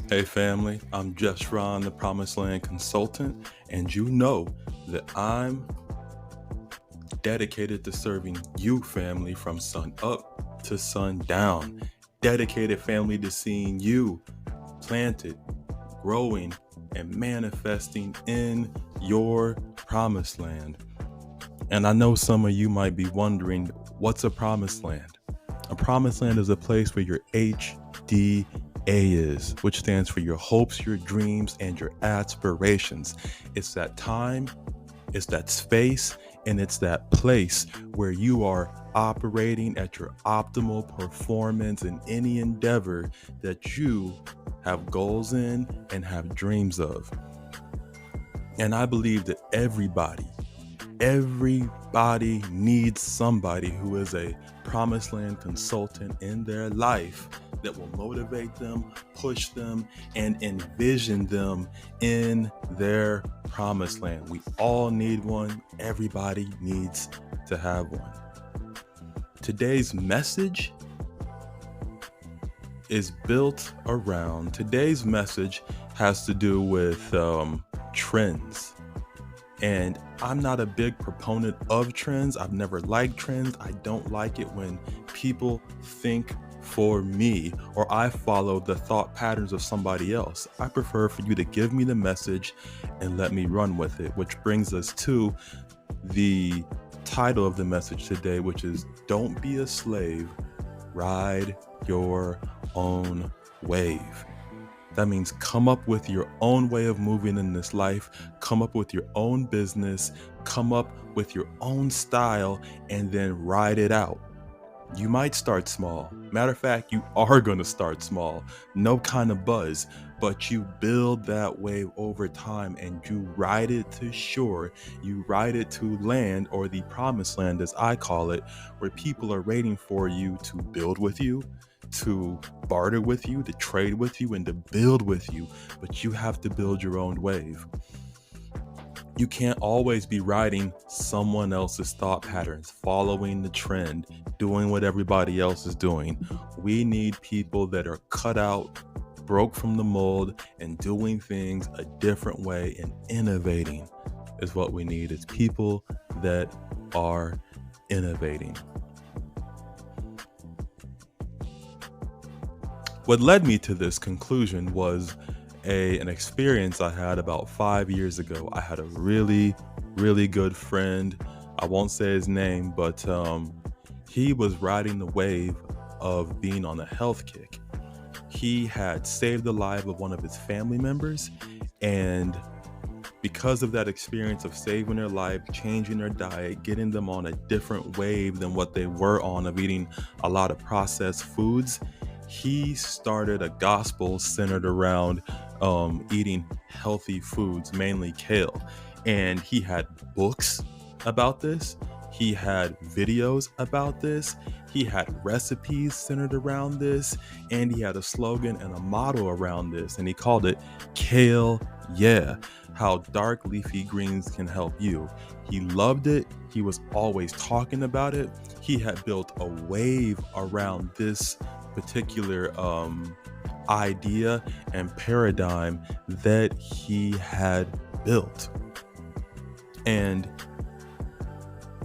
Hey family, I'm Just Ron, the Promised Land Consultant, and you know that I'm dedicated to serving you family from sun up to sun down. Dedicated family to seeing you planted, growing, and manifesting in your promised land. And I know some of you might be wondering, what's a promised land? A promised land is a place where your HDA is, which stands for your hopes, your dreams, and your aspirations. It's that time, it's that space, and it's that place where you are operating at your optimal performance in any endeavor that you have goals in and have dreams of. And I believe that everybody needs somebody who is a promised land consultant in their life that will motivate them, push them, and envision them in their promised land. We all need one. Everybody needs to have one. Today's message has to do with trends. And I'm not a big proponent of trends. I've never liked trends. I don't like it when people think for me or I follow the thought patterns of somebody else. I prefer for you to give me the message and let me run with it, which brings us to the title of the message today, which is Don't Be a Slave, Ride Your Own Wave. That means come up with your own way of moving in this life, come up with your own business, come up with your own style, and then ride it out. You might start small. Matter of fact, you are going to start small. No kind of buzz, but you build that wave over time and you ride it to shore. You ride it to land, or the promised land as I call it, where people are waiting for you to build with you, to barter with you, to trade with you, and to build with you. But you have to build your own wave. You can't always be riding someone else's thought patterns, following the trend, doing what everybody else is doing. We need people that are cut out, broke from the mold, and doing things a different way, and innovating is what we need. It's people that are innovating. What led me to this conclusion was an experience I had about 5 years ago. I had a really, really good friend. I won't say his name, but he was riding the wave of being on a health kick. He had saved the life of one of his family members, and because of that experience of saving their life, changing their diet, getting them on a different wave than what they were on, of eating a lot of processed foods, he started a gospel centered around eating healthy foods, mainly kale. And he had books about this. He had videos about this. He had recipes centered around this. And he had a slogan and a motto around this. And he called it Kale Yeah, how dark leafy greens can help you. He loved it. He was always talking about it. He had built a wave around this particular idea and paradigm that he had built. And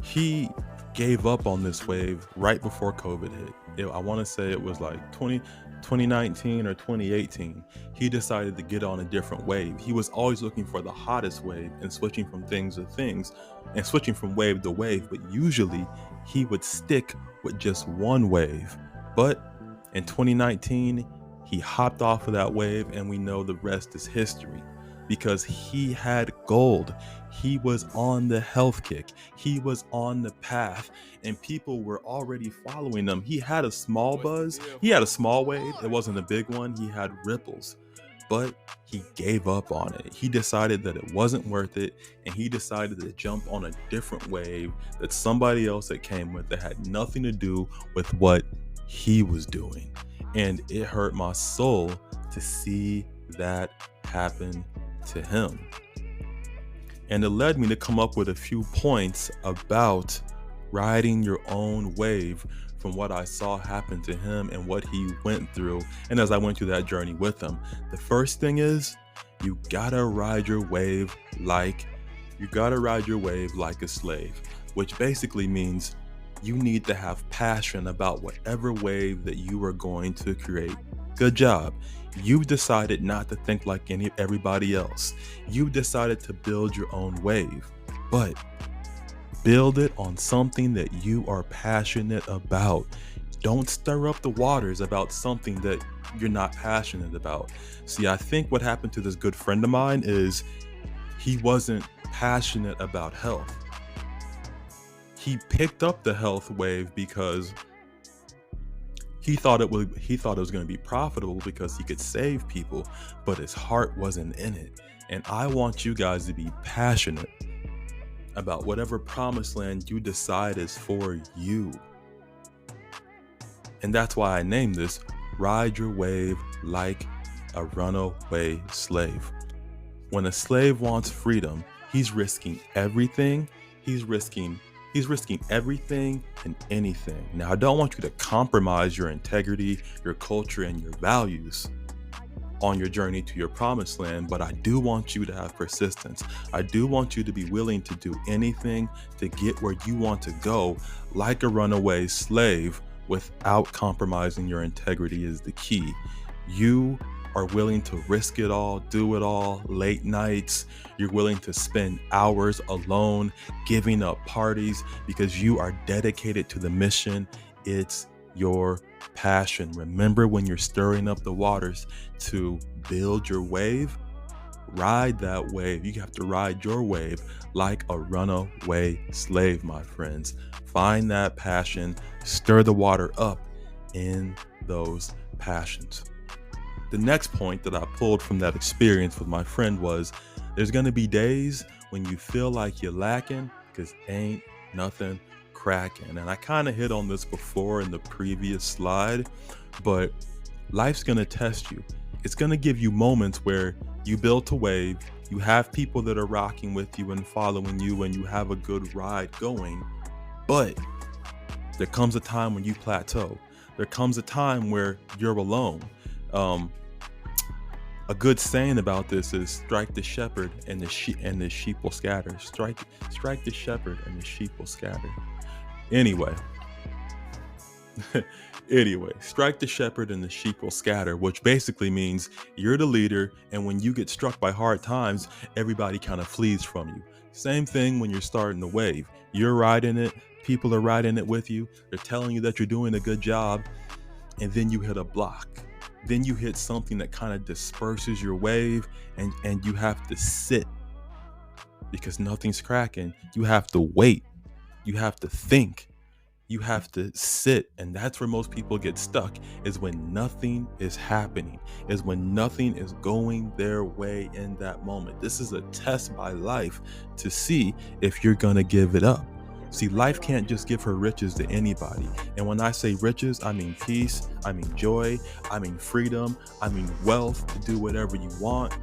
he gave up on this wave right before COVID hit. I want to say it was like 2019 or 2018. He decided to get on a different wave. He was always looking for the hottest wave and switching from things to things and switching from wave to wave, but usually he would stick with just one wave. But in 2019, he hopped off of that wave, and we know the rest is history, because he had gold. He was on the health kick. He was on the path, and people were already following him. He had a small buzz. He had a small wave. It wasn't a big one. He had ripples, but he gave up on it. He decided that it wasn't worth it, and he decided to jump on a different wave that somebody else that came with that had nothing to do with what he was doing. And it hurt my soul to see that happen to him. And it led me to come up with a few points about riding your own wave from what I saw happen to him and what he went through. And as I went through that journey with him, the first thing is you gotta ride your wave like a slave, which basically means you need to have passion about whatever wave that you are going to create. Good job. You've decided not to think like everybody else. You've decided to build your own wave, but build it on something that you are passionate about. Don't stir up the waters about something that you're not passionate about. See, I think what happened to this good friend of mine is he wasn't passionate about health. He picked up the health wave because he thought it was going to be profitable because he could save people, but his heart wasn't in it. And I want you guys to be passionate about whatever promised land you decide is for you. And that's why I named this Ride Your Wave Like a Runaway Slave. When a slave wants freedom, he's risking everything. He's risking everything and anything. Now, I don't want you to compromise your integrity, your culture, and your values on your journey to your promised land, but I do want you to have persistence. I do want you to be willing to do anything to get where you want to go like a runaway slave without compromising your integrity is the key. You are willing to risk it all, do it all, late nights. You're willing to spend hours alone, giving up parties because you are dedicated to the mission. It's your passion. Remember, when you're stirring up the waters to build your wave, ride that wave. You have to ride your wave like a runaway slave, my friends. Find that passion, stir the water up in those passions. The next point that I pulled from that experience with my friend was there's going to be days when you feel like you're lacking because ain't nothing cracking. And I kind of hit on this before in the previous slide, but life's going to test you. It's going to give you moments where you built a wave, you have people that are rocking with you and following you, and you have a good ride going. But there comes a time when you plateau. There comes a time where you're alone. A good saying about this is strike the shepherd and the sheep will scatter. Strike the shepherd and the sheep will scatter. Anyway, strike the shepherd and the sheep will scatter, which basically means you're the leader, and when you get struck by hard times, everybody kind of flees from you. Same thing when you're starting the wave. You're riding it, people are riding it with you, they're telling you that you're doing a good job, and then you hit a block. Then you hit something that kind of disperses your wave, and you have to sit because nothing's cracking. You have to wait. You have to think. You have to sit. And that's where most people get stuck, is when nothing is happening, is when nothing is going their way in that moment. This is a test by life to see if you're going to give it up. See, life can't just give her riches to anybody. And when I say riches, I mean peace, I mean joy, I mean freedom, I mean wealth to do whatever you want.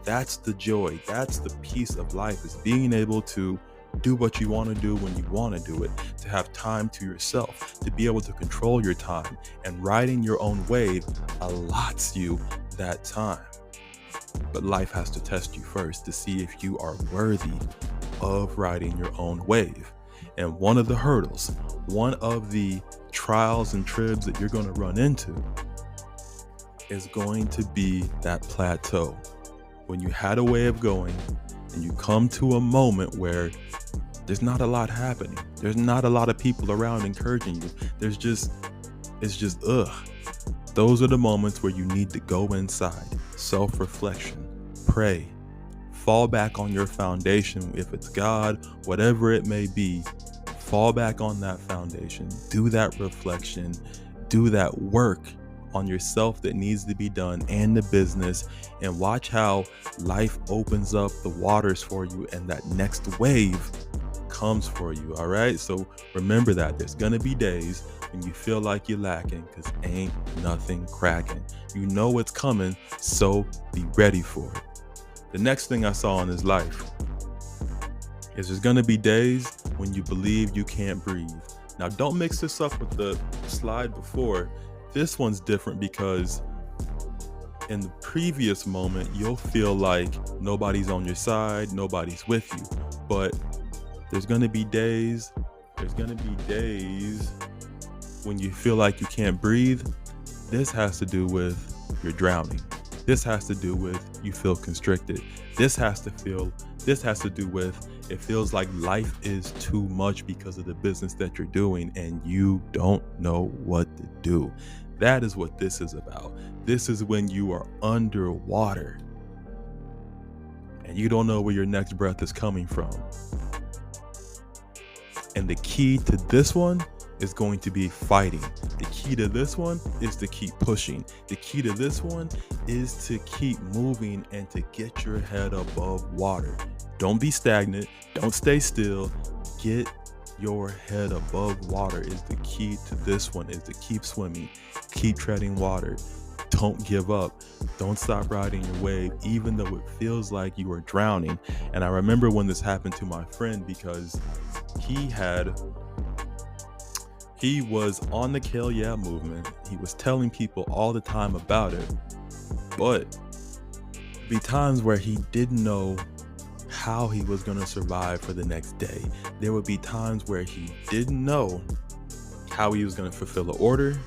That's the joy. That's the peace of life, is being able to do what you want to do when you want to do it, to have time to yourself, to be able to control your time. And riding your own wave allots you that time. But life has to test you first to see if you are worthy of riding your own wave. And one of the hurdles, one of the trials and tribs that you're going to run into is going to be that plateau. When you had a way of going and you come to a moment where there's not a lot happening. There's not a lot of people around encouraging you. It's just, Those are the moments where you need to go inside, self-reflection, pray, fall back on your foundation. If it's God, whatever it may be, fall back on that foundation. Do that reflection. Do that work on yourself that needs to be done and the business, and watch how life opens up the waters for you and that next wave comes for you. All right. So remember that there's going to be days when you feel like you're lacking because ain't nothing cracking. You know it's coming. So be ready for it. The next thing I saw in his life is there's going to be days when you believe you can't breathe. Now, don't mix this up with the slide before. This one's different because in the previous moment, you'll feel like nobody's on your side, nobody's with you. But there's going to be days when you feel like you can't breathe. This has to do with you're drowning. This has to do with you feel constricted. This has to do with it feels like life is too much because of the business that you're doing and you don't know what to do. That is what this is about. This is when you are underwater and you don't know where your next breath is coming from. And the key to this one is going to be fighting. The key to this one is to keep pushing. The key to this one is to keep moving and to get your head above water. Don't be stagnant. Don't stay still. Get your head above water is the key to this one, is to keep swimming, keep treading water. Don't give up. Don't stop riding your wave, even though it feels like you are drowning. And I remember when this happened to my friend because he was on the Kale Yeah movement. He was telling people all the time about it. But there'd be times where he didn't know how he was going to survive for the next day. There would be times where he didn't know how he was going to fulfill an order,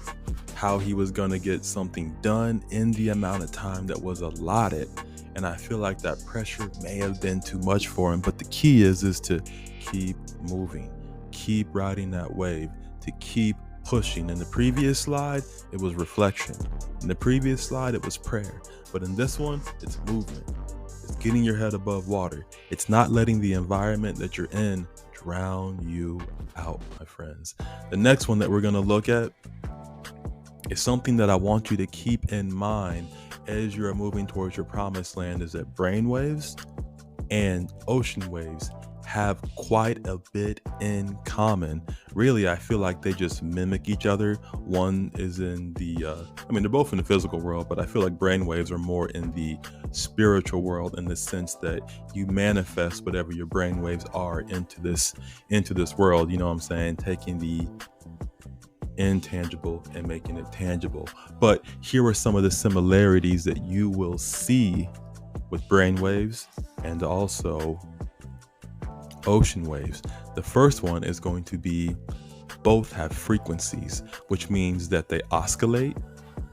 how he was going to get something done in the amount of time that was allotted. And I feel like that pressure may have been too much for him. But the key is to keep moving, keep riding that wave, to keep pushing. In the previous slide, it was reflection. In the previous slide, it was prayer. But in this one, it's movement. It's getting your head above water. It's not letting the environment that you're in drown you out, my friends. The next one that we're going to look at is something that I want you to keep in mind as you're moving towards your promised land, is that brainwaves and ocean waves have quite a bit in common. Really, I feel like they just mimic each other. One is in they're both in the physical world, but I feel like brainwaves are more in the spiritual world, in the sense that you manifest whatever your brainwaves are into this world. You know what I'm saying? Taking the intangible and making it tangible. But here are some of the similarities that you will see with brainwaves and also ocean waves. The first one is going to be both have frequencies, which means that they oscillate,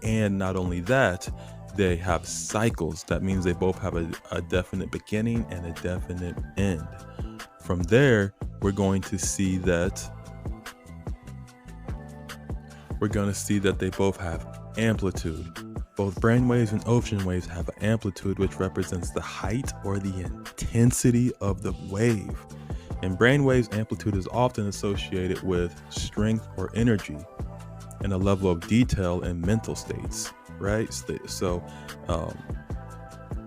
and not only that, they have cycles. That means they both have a definite beginning and a definite end. From there, we're going to see that they both have amplitude. Both brainwaves and ocean waves have an amplitude, which represents the height or the intensity of the wave. In brainwaves, amplitude is often associated with strength or energy and a level of detail in mental states, right? So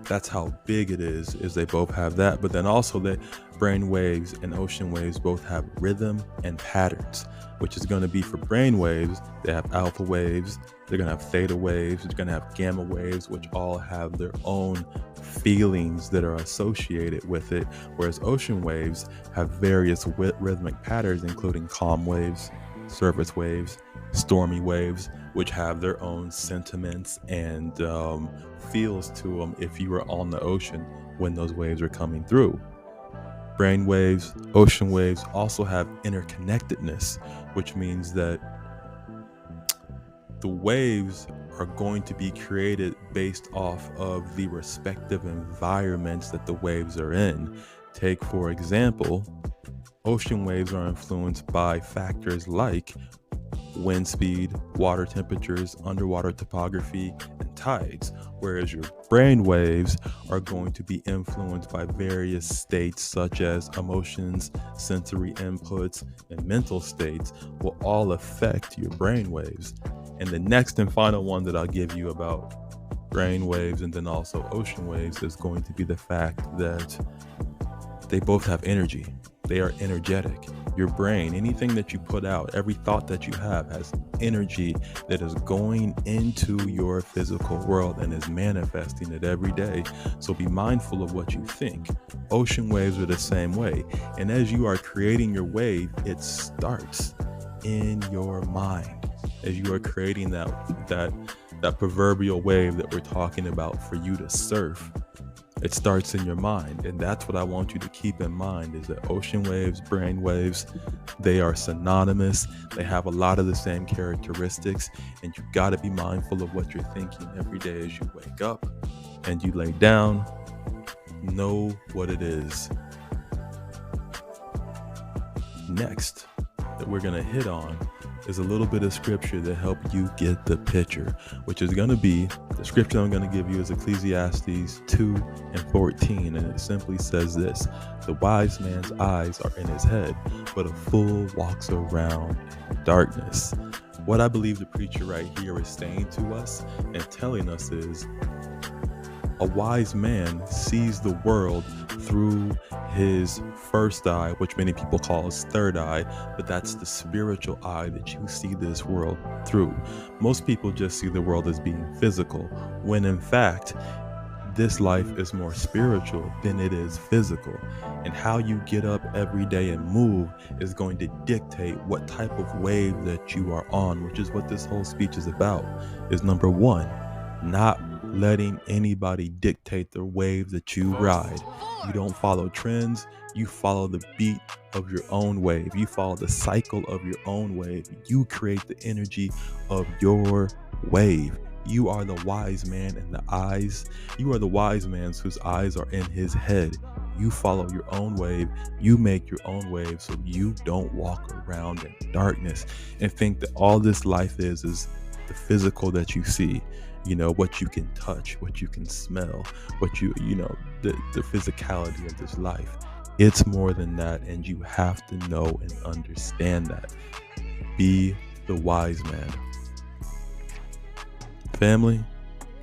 that's how big it is they both have that. But then also that brainwaves and ocean waves both have rhythm and patterns, which is going to be for brainwaves, they have alpha waves, they're going to have theta waves, they're going to have gamma waves, which all have their own feelings that are associated with it, whereas ocean waves have various rhythmic patterns, including calm waves, surface waves, stormy waves, which have their own sentiments and feels to them if you were on the ocean when those waves are coming through. Brain waves, ocean waves also have interconnectedness, which means that the waves are going to be created based off of the respective environments that the waves are in. Take, for example, ocean waves are influenced by factors like wind speed, water temperatures, underwater topography, and tides, whereas your brain waves are going to be influenced by various states such as emotions, sensory inputs, and mental states will all affect your brain waves. And the next and final one that I'll give you about brain waves and then also ocean waves is going to be the fact that they both have energy. They are energetic. Your brain, anything that you put out, every thought that you have has energy that is going into your physical world and is manifesting it every day. So be mindful of what you think. Ocean waves are the same way. And as you are creating your wave, it starts in your mind. As you are creating that proverbial wave that we're talking about for you to surf, it starts in your mind. And that's what I want you to keep in mind, is that ocean waves, brain waves, they are synonymous. They have a lot of the same characteristics, and you got to be mindful of what you're thinking every day as you wake up and you lay down. Know what it is. Next that we're going to hit on is a little bit of scripture to help you get the picture, which is going to be, the scripture I'm going to give you is Ecclesiastes 2:14, and it simply says this: the wise man's eyes are in his head, but a fool walks around in darkness. What I believe the preacher right here is saying to us and telling us is, a wise man sees the world through his first eye, which many people call his third eye, but that's the spiritual eye that you see this world through. Most people just see the world as being physical, when in fact, this life is more spiritual than it is physical. And how you get up every day and move is going to dictate what type of wave that you are on, which is what this whole speech is about. Is number one, not letting anybody dictate the wave that you ride. You don't follow trends, you follow the beat of your own wave. You follow the cycle of your own wave. You create the energy of your wave. You are the wise man in the eyes. You are the wise man whose eyes are in his head. You follow your own wave. You make your own wave, so you don't walk around in darkness and think that all this life is the physical that you see. You know, what you can touch, what you can smell, what you know, the physicality of this life. It's more than that, and you have to know and understand that. Be the wise man. Family,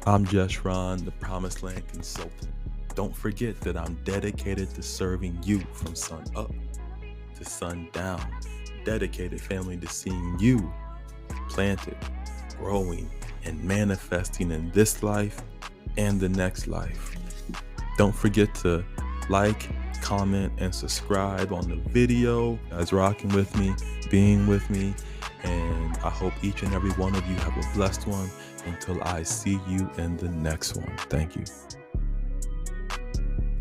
I'm Jesh Ron, the Promised Land Consultant. Don't forget that I'm dedicated to serving you from sun up to sun down. Dedicated, family, to seeing you planted, growing, and manifesting in this life and the next life. Don't forget to like, comment, and subscribe on the video. You guys rocking with me, being with me, and I hope each and every one of you have a blessed one until I see you in the next one. Thank you.